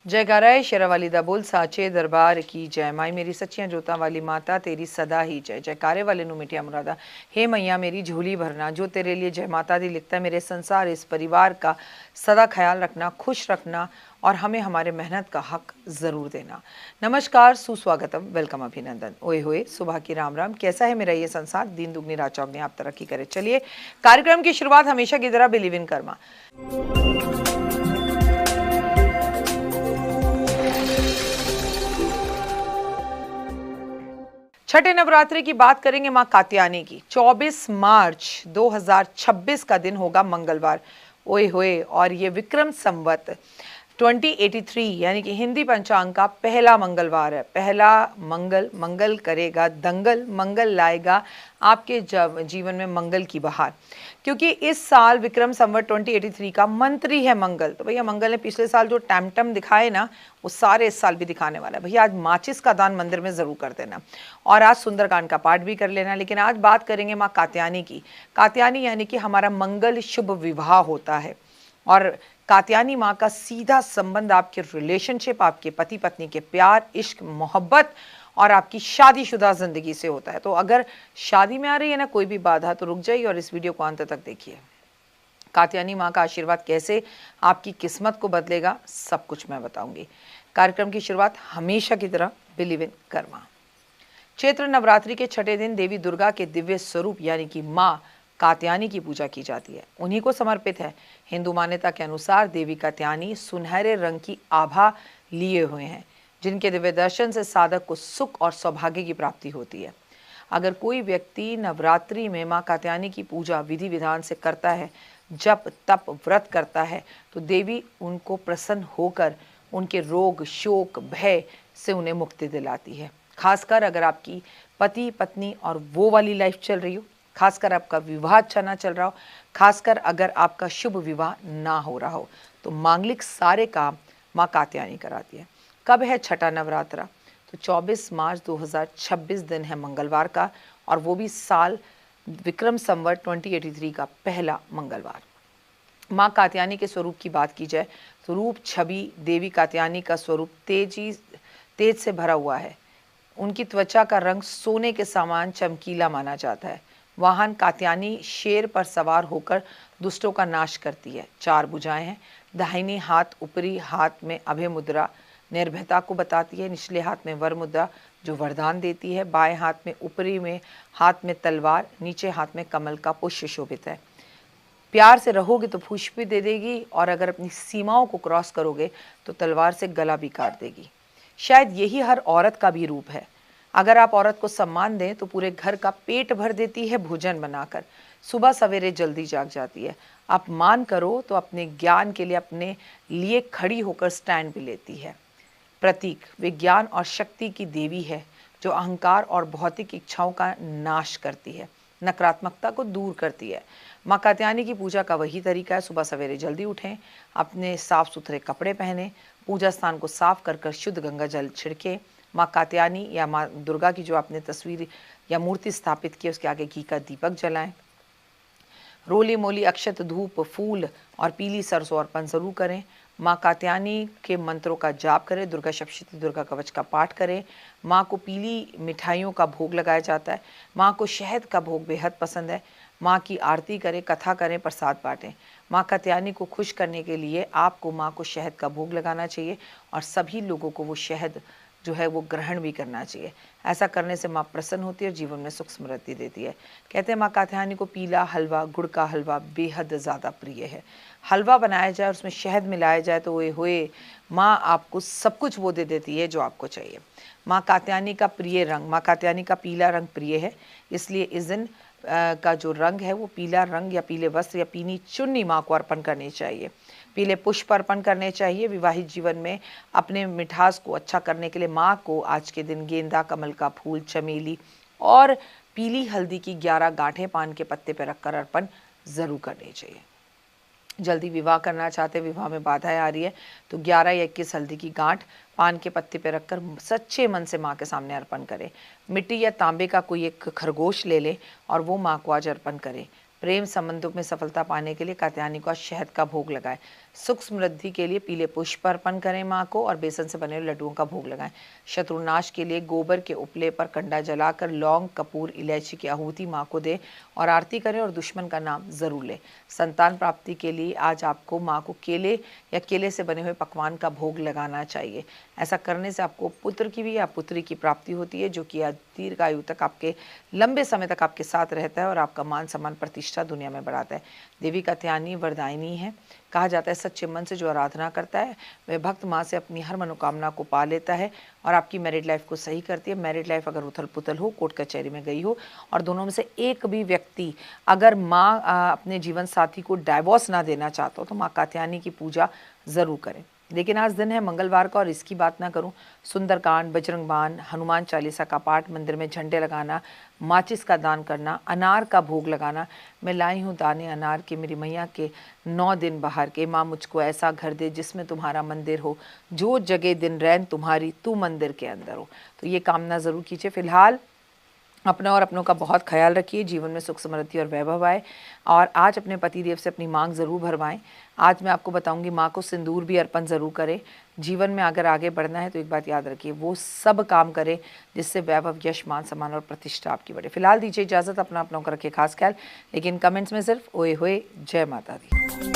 जयकाराय शेरावाली दा बोल साचे दरबार की जय। माई मेरी सच्चियां जोतां वाली माता तेरी सदा ही जय। जयकारे वाले नु मिटिया मुरादा। हे मैया मेरी झोली भरना, जो तेरे लिए जय माता दी लिखता है मेरे संसार इस परिवार का सदा ख्याल रखना, खुश रखना और हमें हमारे मेहनत का हक ज़रूर देना। नमस्कार, सुस्वागतम, वेलकम, अभिनंदन। ओए होए, सुबह की राम राम। कैसा है मेरा ये संसार? दिन दुगनी रात चौगनी आप तरक्की करे। चलिए कार्यक्रम की शुरुआत हमेशा की तरह बिलीव इन कर्मा। छठे नवरात्रि की बात करेंगे मां कात्यायनी की। 24 मार्च 2026 का दिन होगा मंगलवार। ओए होए, और ये विक्रम संवत 2083 यानी कि हिंदी पंचांग का पहला मंगलवार है। पहला मंगल, मंगल करेगा दंगल, मंगल लाएगा आपके जीवन में मंगल की बहार। क्योंकि इस साल विक्रम संवत 2083 का मंत्री है मंगल। तो भैया मंगल ने पिछले साल जो टैमटम दिखाए ना, वो सारे इस साल भी दिखाने वाला है। भैया आज माचिस का दान मंदिर में ज़रूर कर देना और आज सुंदरकांड का पाठ भी कर लेना। लेकिन आज बात करेंगे माँ कात्यायनी की। कात्यायनी यानी कि हमारा मंगल शुभ विवाह होता है और कात्यायनी माँ का सीधा संबंध आपके रिलेशनशिप, आपके पति पत्नी के प्यार, इश्क, मोहब्बत और आपकी शादीशुदा जिंदगी से होता है। तो अगर शादी में आ रही है ना कोई भी बाधा, तो रुक जाइए और इस वीडियो को अंत तक देखिए। कात्यायनी माँ का आशीर्वाद कैसे आपकी किस्मत को बदलेगा, सब कुछ मैं बताऊंगी। कार्यक्रम की शुरुआत हमेशा की तरह बिलीव इन कर्मा। चैत्र नवरात्रि के छठे दिन देवी दुर्गा के दिव्य स्वरूप यानी कि माँ कात्यायनी की पूजा की जाती है। उन्हीं को समर्पित है। हिंदू मान्यता के अनुसार देवी कात्यायनी सुनहरे रंग की आभा लिए हुए हैं, जिनके दिव्य दर्शन से साधक को सुख और सौभाग्य की प्राप्ति होती है। अगर कोई व्यक्ति नवरात्रि में माँ कात्यायनी की पूजा विधि विधान से करता है, जप तप व्रत करता है, तो देवी उनको प्रसन्न होकर उनके रोग, शोक, भय से उन्हें मुक्ति दिलाती है। खासकर अगर आपकी पति पत्नी और वो वाली लाइफ चल रही हो, खासकर आपका विवाह अच्छा ना चल रहा हो, खासकर अगर आपका शुभ विवाह ना हो रहा हो, तो मांगलिक सारे काम माँ कात्यायनी कराती है। कब है छठा नवरात्रा? तो 24 मार्च 2026 दिन है मंगलवार का, और वो भी साल विक्रम संवत 2083 का पहला मंगलवार। माँ कात्यायनी के स्वरूप की बात की जाए तो रूप छवि देवी कात्यायनी का स्वरूप तेज से भरा हुआ है। उनकी त्वचा का रंग सोने के समान चमकीला माना जाता है। वाहन कात्यायनी शेर पर सवार होकर दुष्टों का नाश करती है। 4 भुजाएं हैं। दाहिनी हाथ ऊपरी हाथ में अभय मुद्रा निर्भयता को बताती है। निचले हाथ में वर मुद्रा जो वरदान देती है। बाएं हाथ में ऊपरी में हाथ में तलवार, नीचे हाथ में कमल का पुष्प शोभित है। प्यार से रहोगे तो पुष्प भी दे देगी, और अगर अपनी सीमाओं को क्रॉस करोगे तो तलवार से गला भी काट देगी। शायद यही हर औरत का भी रूप है। अगर आप औरत को सम्मान दें तो पूरे घर का पेट भर देती है भोजन बनाकर। सुबह सवेरे जल्दी जाग जाती है। आप मान करो तो अपने ज्ञान के लिए अपने लिए खड़ी होकर स्टैंड भी लेती है। प्रतीक विज्ञान और शक्ति की देवी है, जो अहंकार और भौतिक इच्छाओं का नाश करती है, नकारात्मकता को दूर करती है। माँ कात्यायनी की पूजा का वही तरीका है। सुबह सवेरे जल्दी उठें, अपने साफ सुथरे कपड़े पहने, पूजा स्थान को साफ कर शुद्ध गंगा जल छिड़के, माँ कात्यायनी या माँ दुर्गा की जो आपने तस्वीर या मूर्ति स्थापित की है उसके आगे घी का दीपक जलाएं। रोली मोली अक्षत धूप फूल और पीली सरसों अर्पण जरूर करें। माँ कात्यायनी के मंत्रों का जाप करें। दुर्गा सप्तशती दुर्गा कवच का पाठ करें। माँ को पीली मिठाइयों का भोग लगाया जाता है। माँ को शहद का भोग बेहद पसंद है। माँ की आरती करें, कथा करें, प्रसाद बांटें। माँ कात्यायनी को खुश करने के लिए आपको माँ को शहद का भोग लगाना चाहिए और सभी लोगों को वो शहद जो है वो ग्रहण भी करना चाहिए। ऐसा करने से माँ प्रसन्न होती है और जीवन में सुख समृद्धि देती है। कहते हैं माँ कात्यायनी को पीला हलवा, गुड़ का हलवा बेहद ज़्यादा प्रिय है। हलवा बनाया जाए और उसमें शहद मिलाया जाए तो ओए होए, माँ आपको सब कुछ वो दे देती है जो आपको चाहिए। माँ कात्यायनी का प्रिय रंग, माँ कात्यायनी का पीला रंग प्रिय है, इसलिए इस दिन का जो रंग है वो पीला रंग या पीले वस्त्र या पीली चुन्नी माँ को अर्पण करनी चाहिए। पीले पुष्प अर्पण करने चाहिए। विवाहित जीवन में अपने मिठास को अच्छा करने के लिए माँ को आज के दिन गेंदा, कमल का फूल, चमेली और पीली हल्दी की 11 गांठें पान के पत्ते पर रखकर अर्पण जरूर करनी चाहिए। जल्दी विवाह करना चाहते, विवाह में बाधाएं आ रही है, तो 11 या 21 हल्दी की गांठ पान के पत्ते पे रखकर सच्चे मन से माँ के सामने अर्पण करें। मिट्टी या तांबे का कोई एक खरगोश ले लें और वो माँ को आज अर्पण करें। प्रेम संबंधों में सफलता पाने के लिए कात्यायनी को आज शहद का भोग लगाएं। सुख समृद्धि के लिए पीले पुष्प अर्पण करें माँ को और बेसन से बने हुए लड्डुओं का भोग लगाएं। शत्रुनाश के लिए गोबर के उपले पर कंडा जलाकर लौंग, कपूर, इलायची की आहुति माँ को दें और आरती करें और दुश्मन का नाम जरूर लें। संतान प्राप्ति के लिए आज आपको माँ को केले या केले से बने हुए पकवान का भोग लगाना चाहिए। ऐसा करने से आपको पुत्र की भी या पुत्री की प्राप्ति होती है, जो कि दीर्घायु तक आपके लंबे समय तक आपके साथ रहता है और आपका मान सम्मान प्रतिष्ठा दुनिया में बढ़ाता है। देवी कात्यायनी वरदायिनी है। कहा जाता है सच्चे मन से जो आराधना करता है वह भक्त माँ से अपनी हर मनोकामना को पा लेता है और आपकी मैरिड लाइफ को सही करती है। मैरिड लाइफ अगर उथल पुथल हो, कोर्ट कचहरी में गई हो और दोनों में से एक भी व्यक्ति अगर माँ अपने जीवन साथी को डाइवोर्स ना देना चाहता हो तो माँ कात्यायनी की पूजा ज़रूर करें। लेकिन आज दिन है मंगलवार का और इसकी बात ना करूं, सुंदरकांड, बजरंग बाण, हनुमान चालीसा का पाठ, मंदिर में झंडे लगाना, माचिस का दान करना, अनार का भोग लगाना। मैं लाई हूँ दाने अनार के मेरी मैया के 9 दिन बाहर के, माँ मुझको ऐसा घर दे जिसमें तुम्हारा मंदिर हो, जो जगह दिन रैन तुम्हारी तू मंदिर के अंदर हो। तो ये कामना ज़रूर कीजिए। फिलहाल अपना और अपनों का बहुत ख्याल रखिए, जीवन में सुख समृद्धि और वैभव आए और आज अपने पतिदेव से अपनी मांग ज़रूर भरवाएं। आज मैं आपको बताऊंगी माँ को सिंदूर भी अर्पण ज़रूर करें। जीवन में अगर आगे बढ़ना है तो एक बात याद रखिए, वो सब काम करें जिससे वैभव, यश, मान सम्मान और प्रतिष्ठा आपकी बढ़े। फिलहाल दीजिए इजाज़त, अपना अपनों का रखिए खास ख्याल, लेकिन कमेंट्स में सिर्फ ओए होए जय माता दी।